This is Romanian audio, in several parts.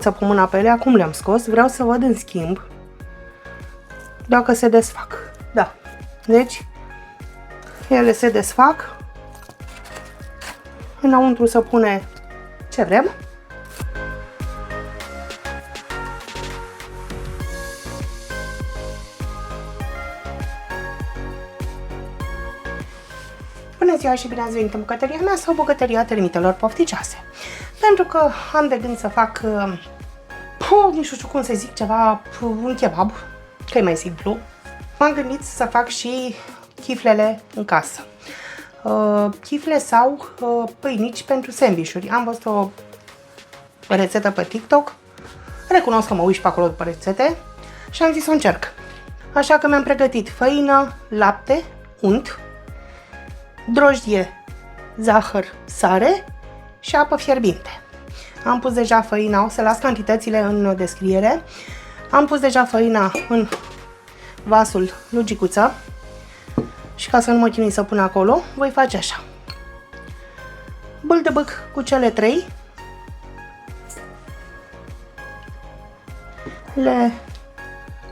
pot să pun mâna pe ele, acum le-am scos, vreau să văd în schimb dacă se desfac. Da, deci ele se desfac, înăuntru se pune ce vrem. Bună ziua și bine ați venit în bucătăria mea sau bucătăria termitelor pofticioase. Pentru că am de gând să fac, nici nu știu cum să zic, ceva, un kebab, că e mai simplu. M-am gândit să fac și chiflele în casă. Chifle sau pâinici pentru sandvișuri. Am văzut o rețetă pe TikTok, recunosc că mă uit pe acolo după rețete și am zis să o încerc. Așa că mi-am pregătit făină, lapte, unt, drojdie, zahăr, sare și apă fierbinte. Am pus deja făina, o să las cantitățile în descriere. Am pus deja făina în vasul lui Gicuță și ca să nu mă chinui să pun acolo, voi face așa. Bâldăbâc cu cele trei.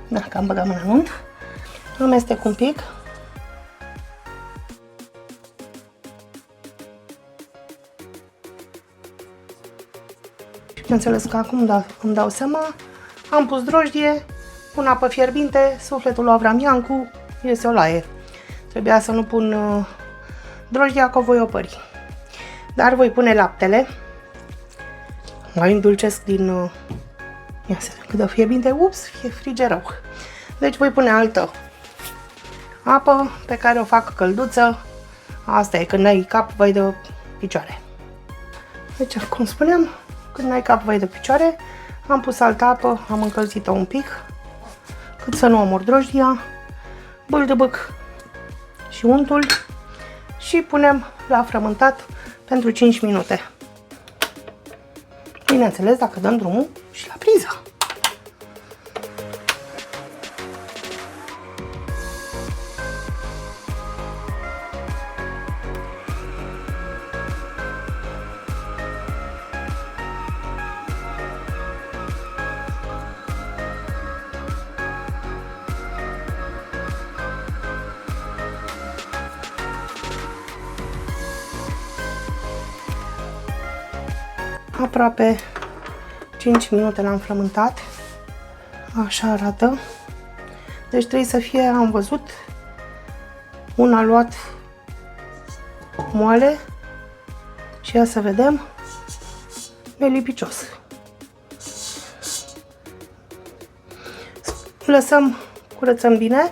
Dacă am băgat mâna în unt, amestec un pic. Bineînțeles că acum îmi dau seama, am pus drojdie, pun apă fierbinte, sufletul lui Avram Iancu, este o laie. Trebuia să nu pun drojdia, că o voi opări. Dar voi pune laptele, mai îndulcesc din, ia să vedem cât de fierbinte, ups, frige rău. Deci voi pune altă apă pe care o fac călduță, asta e, când ai cap, vai de picioare. Deci, cum spuneam, când ai cap, vai de picioare, am pus altă apă, am încălzit-o un pic, cât să nu omor drojdia, bâldăbâc și untul și punem la frământat pentru 5 minute. Bineînțeles, dacă dăm drumul și la priză. Aproape 5 minute l-am frământat. Așa arată. Deci trebuie să fie, am văzut, un aluat moale și ia să vedem, nelipicios. Lăsăm, curățăm bine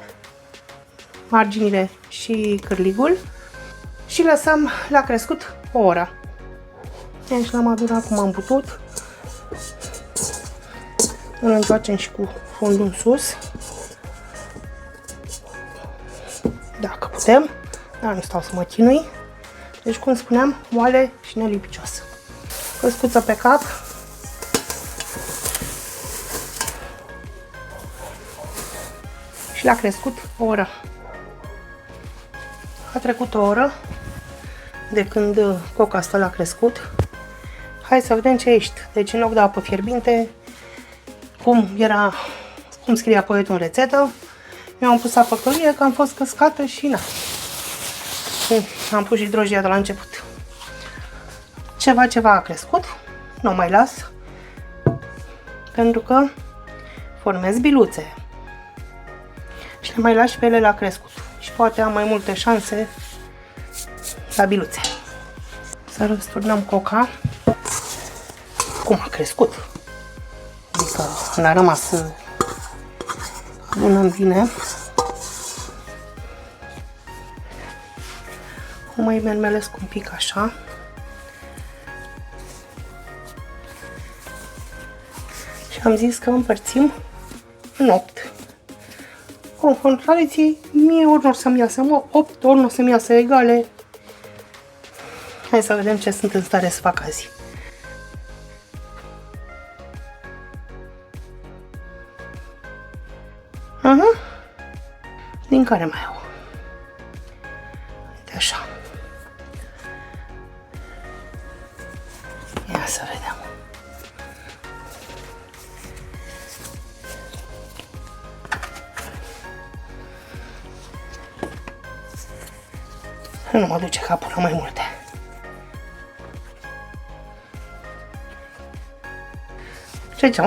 marginile și cârligul și lăsăm la crescut o oră. Deci l-am adunat cum am putut. Îl întoarcem și cu fundul în sus, dacă putem, dar nu stau să mă chinui. Deci, cum spuneam, moale și nelipicios. Căscuță pe cap. Și l-a crescut o oră. A trecut o oră de când coca asta l-a crescut. Hai să vedem ce ești. Deci, în loc de apă fierbinte, cum scria poetul în rețetă, eu am pus apă călduie, că am fost căscată și na. Am pus și drojdia de la început. Ceva a crescut, nu o mai las, pentru că formez biluțe. Și le mai las și pe ele la crescut. Și poate am mai multe șanse la biluțe. Să răsturnăm coca. Cum a crescut. Adică n-a rămas bună în bine. O mai mermelesc un pic așa. Și am zis că împărțim în 8. Conform tradiției, mie ori nu o să-mi iasă 8, ori nu o să-mi iasă egale. Hai să vedem ce sunt în stare să fac azi. Din care mai au. Uite așa. Ia să vedem. Nu mă duce capul la mai multe.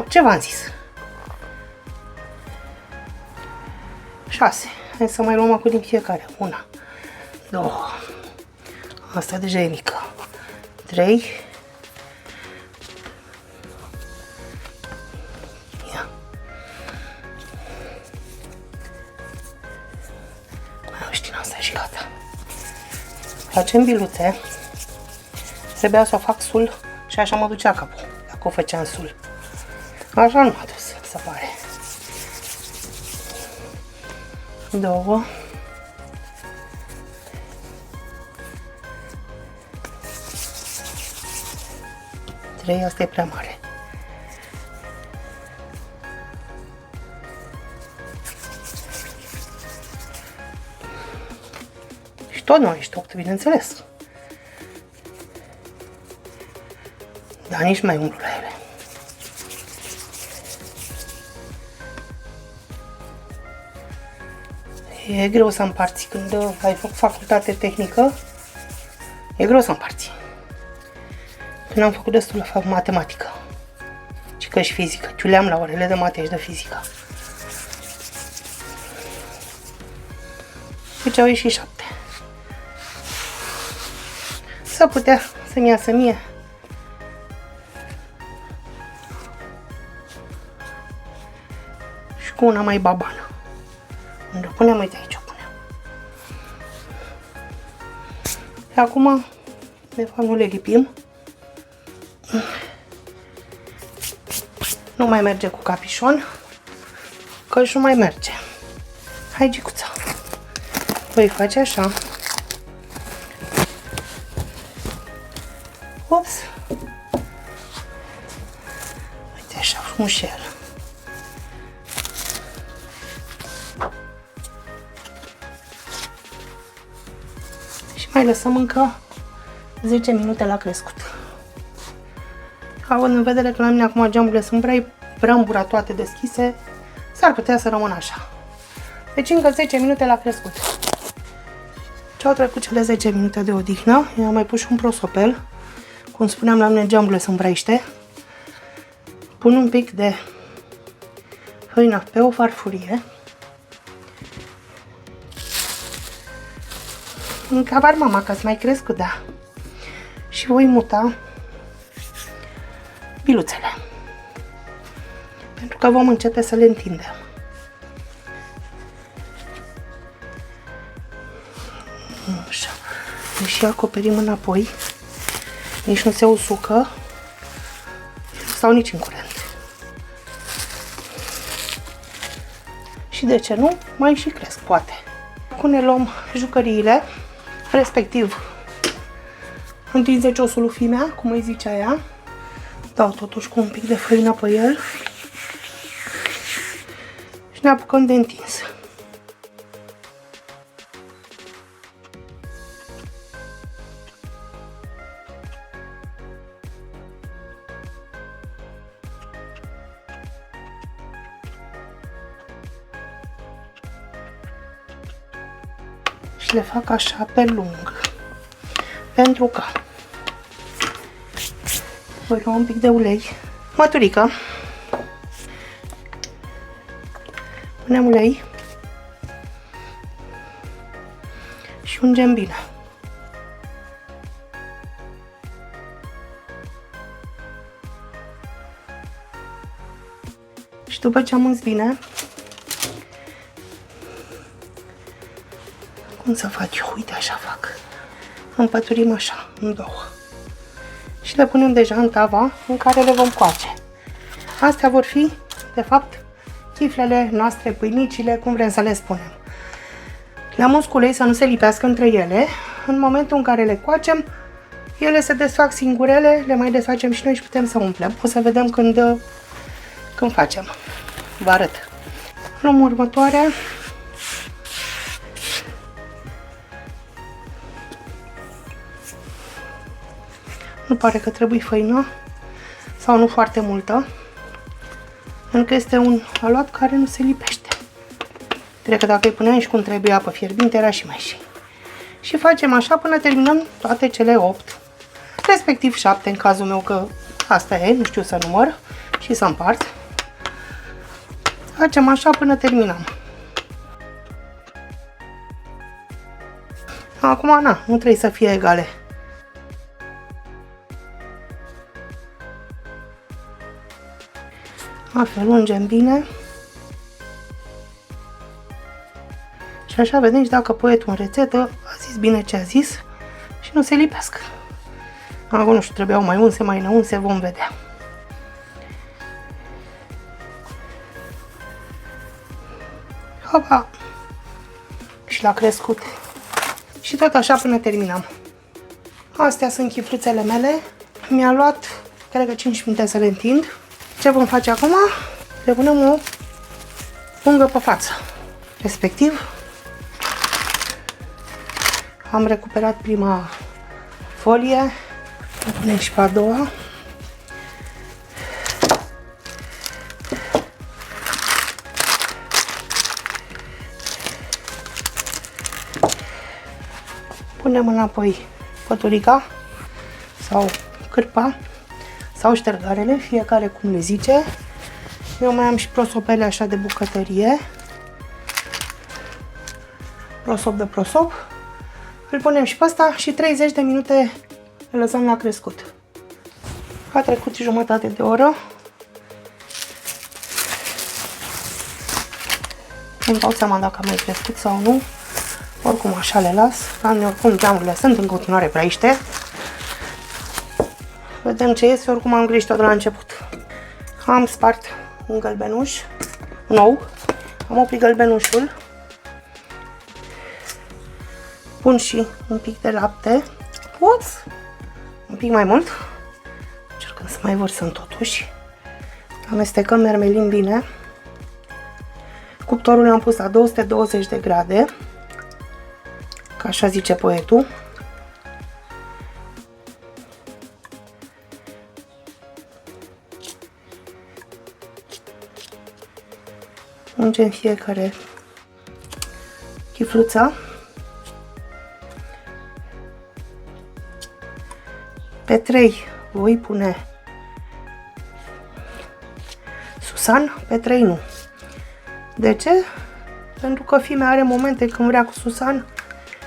Ce v-am zis? 6. Hai să mai luăm acum din fiecare. 1, 2. Asta deja e mică. 3. Ia. Mai știu, asta și gata. Facem biluțe. Trebuia să fac sul și așa mă ducea capul, dacă o făceam sul. Așa nu m-a dus, se pare. 2. 3, asta e prea mare. Și tot nu ești 8, bineînțeles. Dar nici mai umblu la ele. E greu să împarți când ai făcut facultate tehnică. E greu să împarți. Când am făcut destul de matematică. Și că și fizică. Ciuleam la orele de mate și de fizică. Deci au ieșit 7. Să putea să-mi iasă mie. Și cu una mai babană. Unde o punem, uite aici o punem. Și acum, de fapt, nu le lipim. Nu mai merge cu capișon, că și nu mai merge. Hai, Gicuța. Voi face așa. Ups. Uite așa, frumușel. Și mai lăsăm încă 10 minute la crescut. Având în vedere că la mine acum geamurile sunt brambura toate deschise, s-ar putea să rămână așa. Deci încă 10 minute la crescut. Ce au trecut cele 10 minute de odihnă, eu am mai pus și un prosopel. Cum spuneam, la mine geamurile sunt braiște. Pun un pic de făină pe o farfurie. Încă avar mama ca să mai crescut, da. Și voi muta biluțele. Pentru că vom începe să le întindem. Așa. Și acoperim înapoi. Nici nu se usucă. Nu stau nici în curent. Și de ce nu? Mai și cresc, poate. Acum ne luăm jucăriile, respectiv întinze ciosul lui fimea, cum îi zicea ea. Dau totuși cu un pic de făină pe el și ne apucăm de întins. Și le fac așa pe lung, pentru că voi lua un pic de ulei, măturică, punem ulei și ungem bine. Și după ce am uns bine, cum să fac eu? Uite, așa fac. Împăturim așa, în două. Și le punem deja în tava în care le vom coace. Astea vor fi, de fapt, chiflele noastre, pâinicile, cum vrem să le spunem. Le-am uns cu ulei să nu se lipească între ele. În momentul în care le coacem, ele se desfac singurele, le mai desfacem și noi și putem să umplem. O să vedem când facem. Vă arăt. Luăm următoarea. Nu pare că trebuie făină sau nu foarte multă, pentru că este un aluat care nu se lipește. Cred că dacă îi puneam și cum trebuie apă fierbinte, era și mai și. și facem așa până terminăm toate cele 8, respectiv 7 în cazul meu, că asta e, nu știu să număr și să împart. Facem așa până terminăm. Acum, nu trebuie să fie egale. Așa, lungem bine. Și așa vedem și dacă poetul în rețetă a zis bine ce a zis și nu se lipească. Acum, nu știu, trebuiau mai unse, mai neunse, vom vedea. Hopa! Și l-a crescut. Și tot așa până terminăm. Astea sunt chifluțele mele. Mi-a luat, cred că 5 minute să le întind. Ce vom face acum? Le punem o pungă pe față. Respectiv, am recuperat prima folie. Le punem și pe a doua. Punem înapoi păturica sau cârpa sau ștergarele, fiecare cum le zice. Eu mai am și prosopele așa de bucătărie. Prosop de prosop. Îl punem și pe asta și 30 de minute îl lăsăm la crescut. A trecut jumătate de oră. Îmi dau seama dacă am mai crescut sau nu. Oricum așa le las. Oricum geamurile sunt în continuare praiște. Vedem ce este, oricum am grijit-o de la început. Am spart un gălbenuș nou. Am oprit gălbenușul. Pun și un pic de lapte. Pot un pic mai mult. Încercăm să mai vărsăm totuși. Amestecăm, mermelim bine. Cuptorul l-am pus la 220 de grade. Ca așa zice poetul. Ungem fiecare chifluță. Pe 3 voi pune susan, pe 3 nu. De ce? Pentru că fimea are momente când vrea cu susan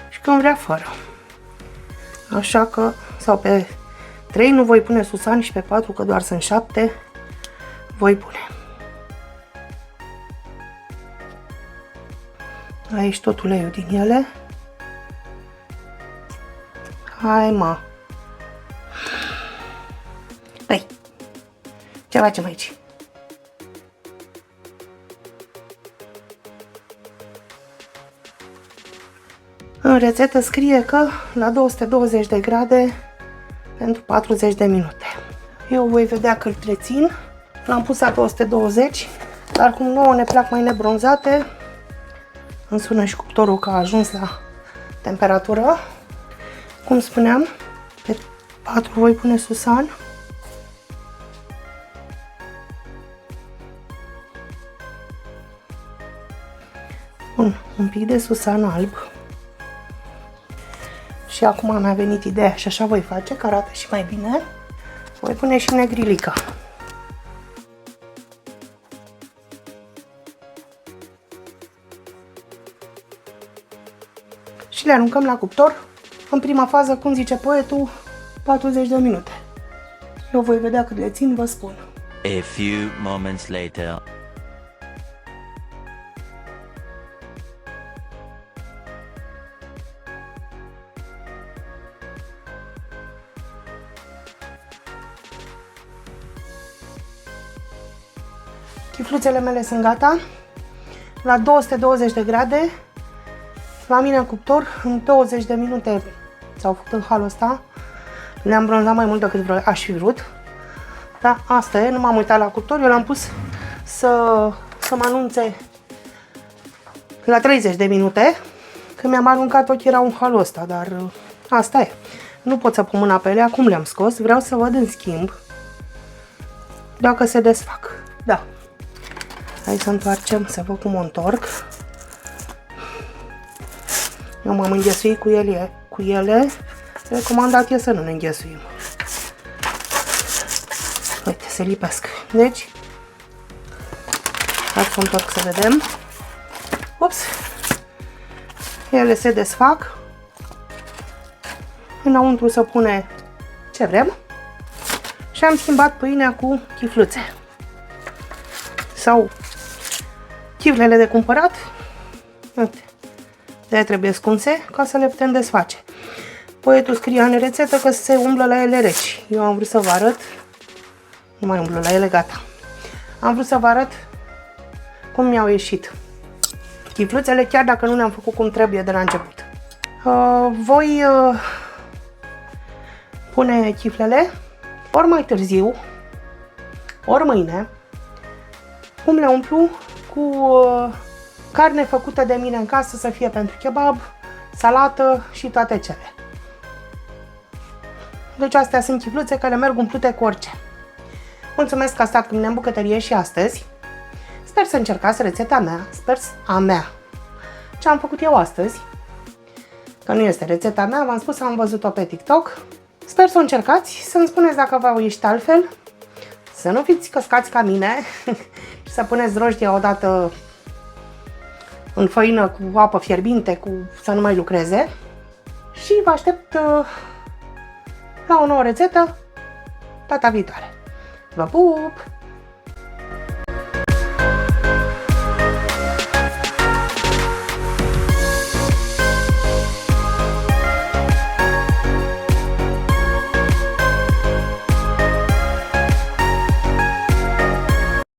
și când vrea fără. Așa că, sau pe 3 nu voi pune susan și pe 4, că doar sunt 7, voi pune. Aici tot uleiul din ele. Hai, mă! Păi, ce facem aici? În rețetă scrie că la 220 de grade pentru 40 de minute. Eu voi vedea că îl rețin. L-am pus la 220, dar cum nouă ne plac mai nebronzate, îmi sună și cuptorul că a ajuns la temperatură. Cum spuneam, pe 4 voi pune susan. Pun un pic de susan alb. Și acum mi-a venit ideea și așa voi face, că arată și mai bine. Voi pune și negrilica. Și le aruncăm la cuptor. În prima fază, cum zice poetul, 40 de minute. Eu voi vedea cât le țin, vă spun. A few moments later. Chifluțele mele sunt gata. La 220 de grade. La mine în cuptor, în 20 de minute s-au făcut în halul ăsta. Le-am bronzat mai mult decât aș fi vrut. Da, asta e, nu m-am uitat la cuptor. Eu l-am pus să mă anunțe la 30 de minute. Când mi-am aruncat ochii era un halul ăsta, dar asta e. Nu pot să pun mâna pe ele, acum le-am scos. Vreau să văd în schimb dacă se desfac. Da. Hai să întoarcem, să văd cum o întorc. Eu m-am înghesuit cu ele. Recomandat e să nu ne înghesuim. Uite, se lipesc. Deci, hai să întorc să vedem. Ups! Ele se desfac. Înăuntru se pune ce vrem. Și am schimbat pâinea cu chifluțe. Sau chiflele de cumpărat. Uite. De-aia trebuie scunse ca să le putem desface. Poetul scria în rețetă că se umblă la ele reci. Eu am vrut să vă arăt. Nu mai umblă la ele, gata. Am vrut să vă arăt cum mi-au ieșit chifluțele, chiar dacă nu le-am făcut cum trebuie de la început. Voi pune chiflele ori mai târziu, ori mâine, cum le umplu cu carne făcută de mine în casă, să fie pentru kebab, salată și toate cele. Deci astea sunt chifluțe care merg umplute cu orice. Mulțumesc că a stat cu mine în bucătărie și astăzi. Sper să încercați rețeta mea, ce am făcut eu astăzi, că nu este rețeta mea, v-am spus, am văzut-o pe TikTok. Sper să o încercați, să-mi spuneți dacă v-au ieșit altfel, să nu fiți căscați ca mine și să puneți drojdia odată în făină cu apă fierbinte, să nu mai lucreze. Și vă aștept la o nouă rețetă data viitoare. Vă pup!